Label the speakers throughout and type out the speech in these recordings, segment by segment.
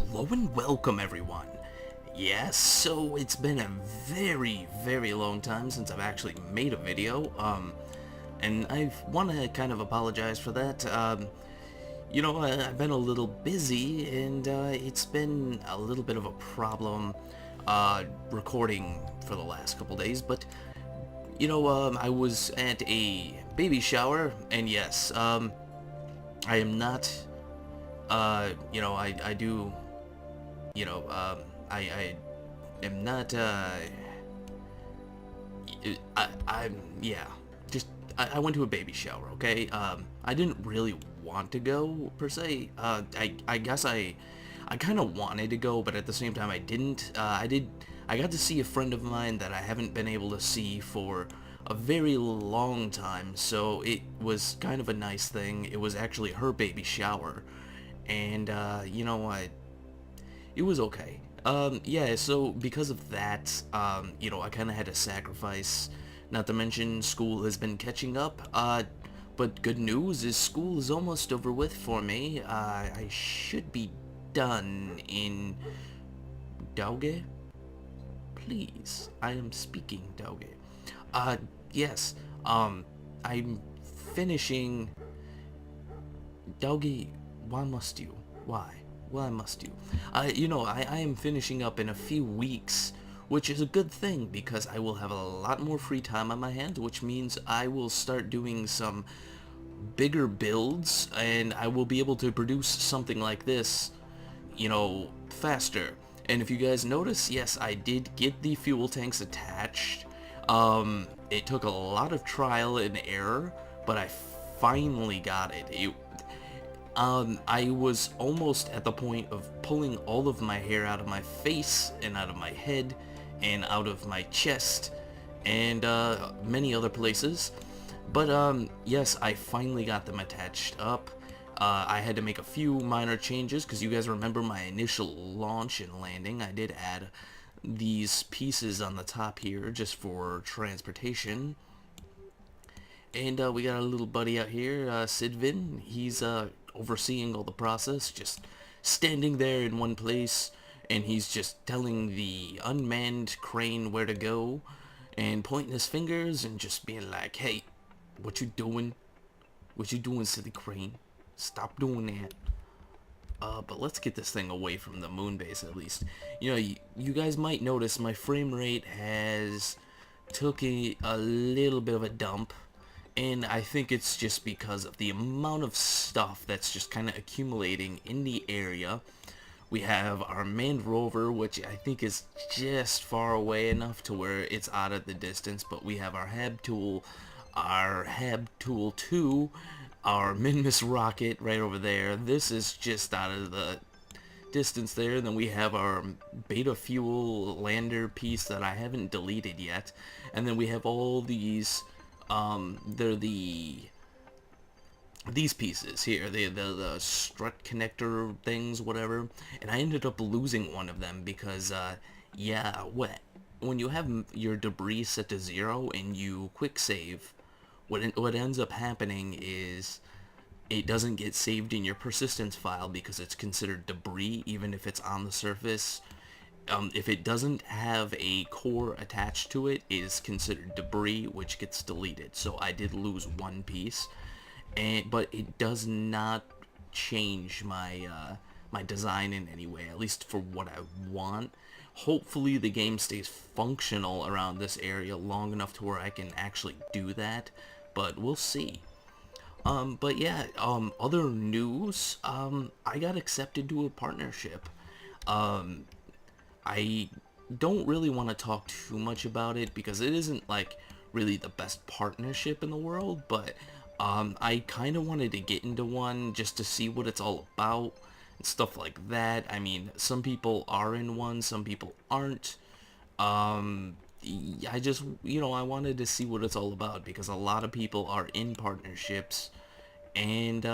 Speaker 1: Hello and welcome everyone. Yes, so it's been a very long time since I've actually made a video, and I want to kind of apologize for that. I've been a little busy, and it's been a little bit of a problem recording for the last couple days, but I was at a baby shower, and yes, I am not, I do, I am not, yeah, just, I went to a baby shower, okay? I didn't really want to go, per se. I guess I kind of wanted to go, but at the same time I didn't. I got to see a friend of mine that I haven't been able to see for a very long time, so it was kind of a nice thing. It was actually her baby shower, and, it was okay. Yeah, so because of that, I kind of had to sacrifice. Not to mention, school has been catching up. But good news is school is almost over with for me. I should be done in Dauge? Please, I am speaking Dauge. Yes, I'm finishing Dauge. Why must you? Why? Why must you? I am finishing up in a few weeks, which is a good thing because I will have a lot more free time on my hands, which means I will start doing some bigger builds, and I will be able to produce something like this, faster. And if you guys notice, yes, I did get the fuel tanks attached. It took a lot of trial and error, but I finally got it. I was almost at the point of pulling all of my hair out of my face and out of my head and out of my chest and many other places. But yes, I finally got them attached up. I had to make a few minor changes because you guys remember my initial launch and landing. I did add these pieces on the top here just for transportation. And we got a little buddy out here, Sidvin. He's overseeing all the process, just standing there in one place, and he's just telling the unmanned crane where to go, and pointing his fingers and just being like, "Hey, what you doing? What you doing, silly crane? Stop doing that." But let's get this thing away from the moon base at least. You guys might notice my frame rate has took a little bit of a dump. And I think it's just because of the amount of stuff that's just kind of accumulating in the area. We have our manned rover, which I think is just far away enough to where it's out of the distance. But we have our HAB tool 2, our Minmus rocket right over there. This is just out of the distance there. And then we have our beta fuel lander piece that I haven't deleted yet. And then we have all these... they're these pieces here, the strut connector things, whatever, and I ended up losing one of them because, yeah, when you have your debris set to 0 and you quick save, what ends up happening is it doesn't get saved in your persistence file because it's considered debris even if it's on the surface. If it doesn't have a core attached to it, it is considered debris, which gets deleted. So I did lose one piece, but it does not change my my design in any way, at least for what I want. Hopefully the game stays functional around this area long enough to where I can actually do that, but we'll see. But yeah, other news, I got accepted to a partnership. I don't really want to talk too much about it because it isn't like really the best partnership in the world, but I kind of wanted to get into one just to see what it's all about and stuff like that. I mean, some people are in one, some people aren't. I just, I wanted to see what it's all about because a lot of people are in partnerships, and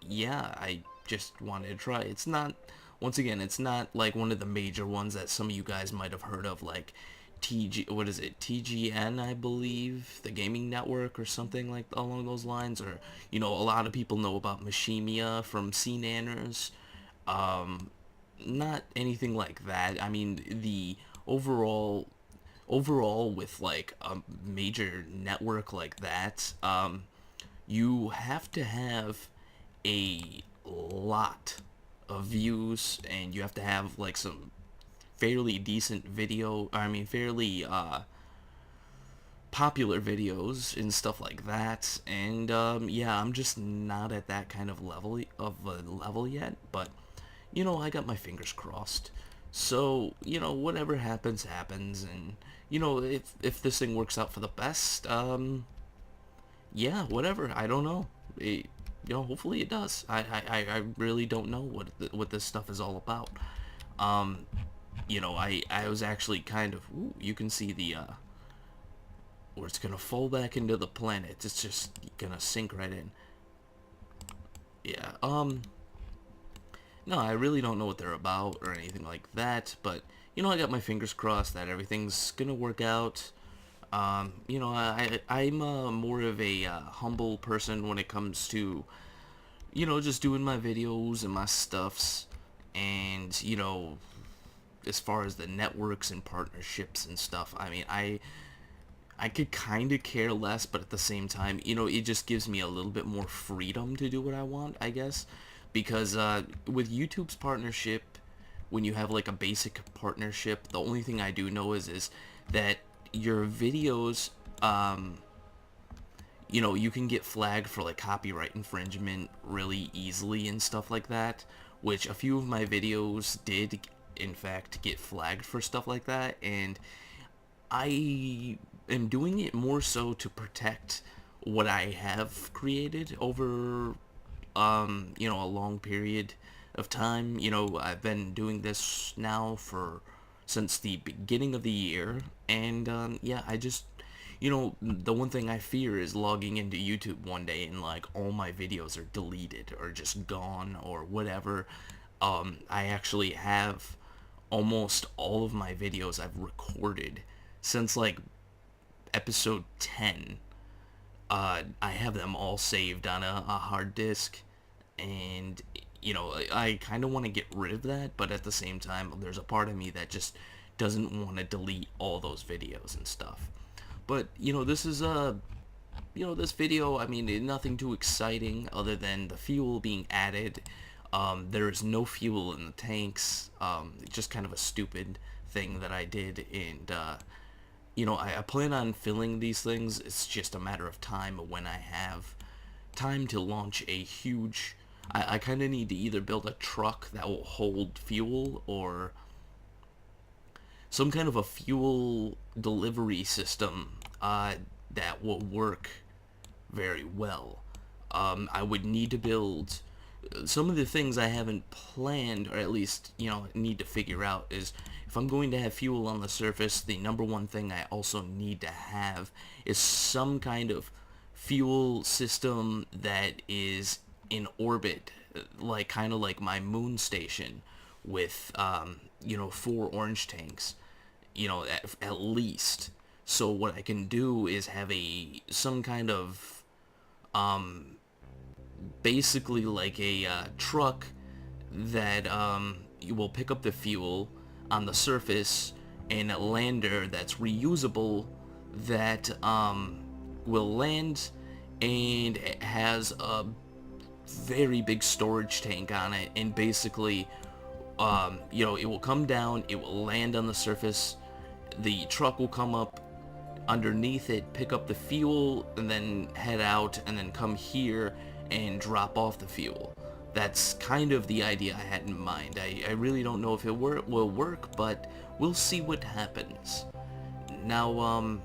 Speaker 1: yeah, I just wanted to try. It's not... Once again, it's not like one of the major ones that some of you guys might have heard of, like TGN, I believe, the gaming network or something like along those lines, or, a lot of people know about Machimia from CNanners. not anything like that. I mean, the overall with like a major network like that, you have to have a lot of views, and you have to have like some fairly decent video, I mean fairly popular videos and stuff like that. And yeah, I'm just not at that kind of level yet, but I got my fingers crossed. So, whatever happens happens. And if this thing works out for the best, yeah, whatever, I don't know. Hopefully it does. I really don't know what this stuff is all about. um I was actually kind of, ooh, you can see the where it's gonna fall back into the planet. It's just gonna sink right in. Yeah. No, I really don't know what they're about or anything like that, but I got my fingers crossed that everything's gonna work out. I'm more of a humble person when it comes to just doing my videos and my stuffs. And as far as the networks and partnerships and stuff, I mean, I could kind of care less, but at the same time, it just gives me a little bit more freedom to do what I want, I guess. Because with YouTube's partnership, when you have like a basic partnership, the only thing I do know is that your videos, you can get flagged for like copyright infringement really easily and stuff like that, which a few of my videos did in fact get flagged for stuff like that. And I am doing it more so to protect what I have created over a long period of time. I've been doing this now for since the beginning of the year. And yeah, I just the one thing I fear is logging into YouTube one day and like all my videos are deleted or just gone or whatever. I actually have almost all of my videos I've recorded since like episode 10. I have them all saved on a hard disk. And I kind of want to get rid of that, but at the same time there's a part of me that just doesn't want to delete all those videos and stuff. But this is this video, I mean, nothing too exciting other than the fuel being added. There is no fuel in the tanks. Just kind of a stupid thing that I did. And I plan on filling these things. It's just a matter of time when I have time to launch a huge... I kind of need to either build a truck that will hold fuel, or some kind of a fuel delivery system that will work very well. I would need to build... Some of the things I haven't planned, or at least, need to figure out is, if I'm going to have fuel on the surface, the number one thing I also need to have is some kind of fuel system that is in orbit, like kind of like my moon station, with 4 orange tanks, at least. So what I can do is have some kind of basically like a truck that you will pick up the fuel on the surface, and a lander that's reusable that will land, and it has a very big storage tank on it. And basically it will come down, it will land on the surface, the truck will come up underneath it, pick up the fuel, and then head out, and then come here and drop off the fuel. That's kind of the idea I had in mind. I really don't know if it will work, but we'll see what happens. Now,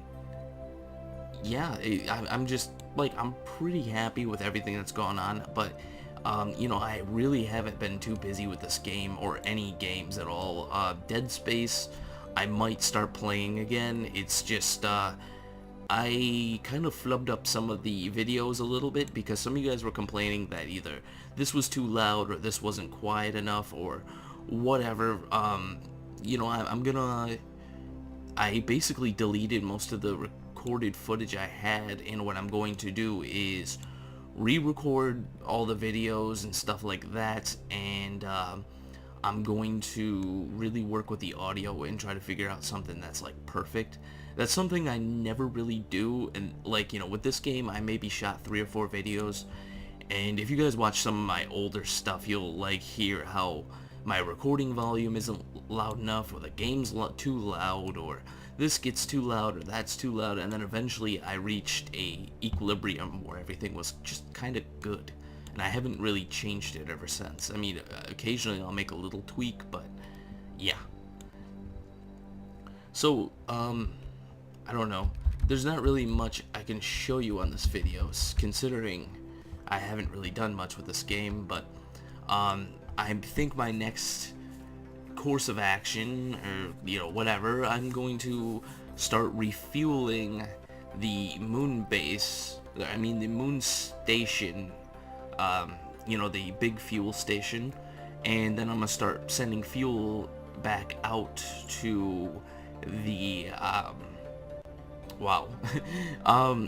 Speaker 1: yeah, I'm just, like, I'm pretty happy with everything that's gone on, but, I really haven't been too busy with this game, or any games at all. Dead Space, I might start playing again. It's just, I kind of flubbed up some of the videos a little bit, because some of you guys were complaining that either this was too loud, or this wasn't quiet enough, or whatever. I basically deleted most of the recorded footage I had, and what I'm going to do is re-record all the videos and stuff like that. And I'm going to really work with the audio and try to figure out something that's like perfect. That's something I never really do, and like, you know, with this game I maybe shot 3 or 4 videos, and if you guys watch some of my older stuff, you'll like hear how my recording volume isn't loud enough, or the game's too loud, or this gets too loud, or that's too loud, and then eventually I reached a equilibrium where everything was just kind of good. And I haven't really changed it ever since. I mean, occasionally I'll make a little tweak, but yeah. So, I don't know. There's not really much I can show you on this video, considering I haven't really done much with this game, but I think my next course of action, or, you know, whatever, I'm going to start refueling the moon base, the moon station, you know, the big fuel station, and then I'm gonna start sending fuel back out to the, wow,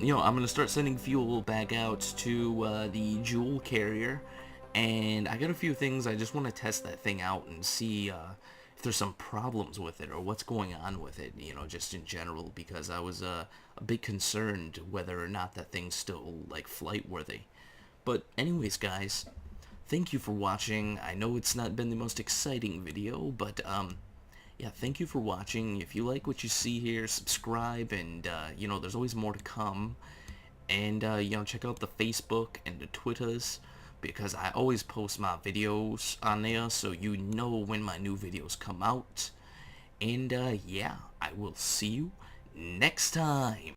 Speaker 1: you know, I'm gonna start sending fuel back out to the jewel carrier, and I got a few things. I just want to test that thing out and see if there's some problems with it or what's going on with it, you know, just in general, because I was a bit concerned whether or not that thing's still like flight worthy. But anyways, guys, thank you for watching. I know it's not been the most exciting video, but yeah, thank you for watching. If you like what you see here, subscribe, and you know, there's always more to come. And you know, check out the Facebook and the Twitters, because I always post my videos on there, so you know when my new videos come out. And yeah, I will see you next time.